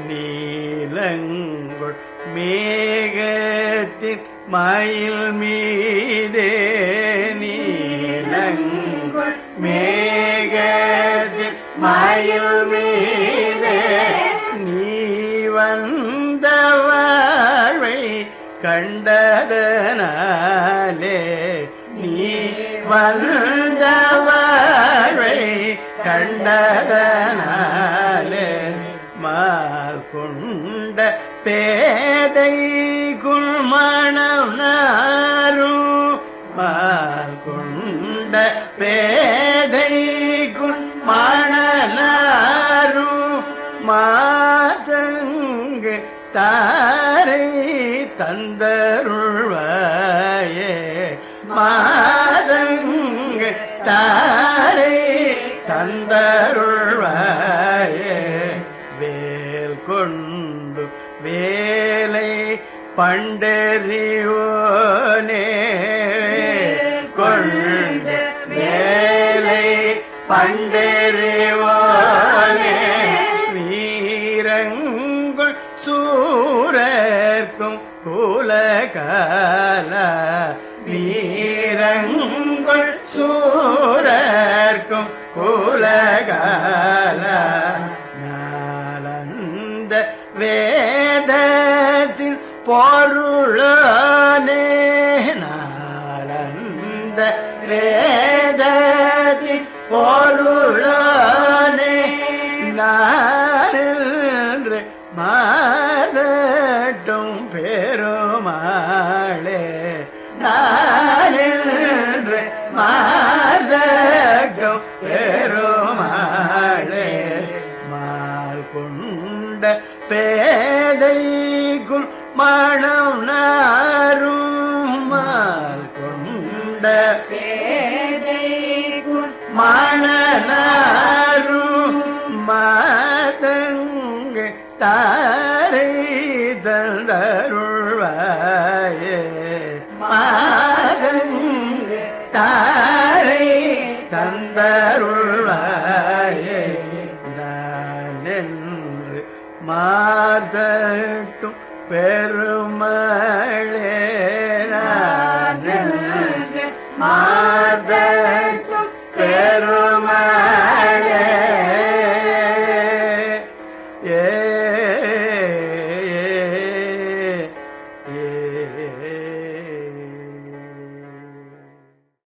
நீலங்குள் மேகத்தின் மயில் மீதே நீலங்குள் மேகத்தின் மயில் மீதே நீ வந்த வாழ்வை கண்டதனாலே நீ வந்த வாழ்வை கண்டதனாலே மால் கொண்ட பேதை குள்மணம் நாரும் மால் கொண்ட பேதை குள்மணனாரும் மாதங்கு தாரை தந்தருள்வாயே மாதங்கு தாரை தந்தருள்வாயே வேல் கொண்டு வேலை பண்டறிவோனே கொண்டு வேலை பண்டறிவோனே வீரங்குள் சூரர்க்கும் குலகால வீரங்குள் சூரர்க்கும் குலகால நாலந்த வேதத்தின் பொருளானே நாலந்த வேதத்தின் பொருளானே நானென்று மாதட்டும் பெருமாளே நானென்று மாதட்டும் பெருமாளே மால் கொண்ட பேதைக்குள் மணம் நாரும் மால் கொண்ட பேதைக்குள் மணனாரும் மாதங்கு தாரை தந்தருள்வாயே மாதங்கு தாரை தந்தருள்வாயே நானென்று மாதட்டும் பெருமாளே நானென்று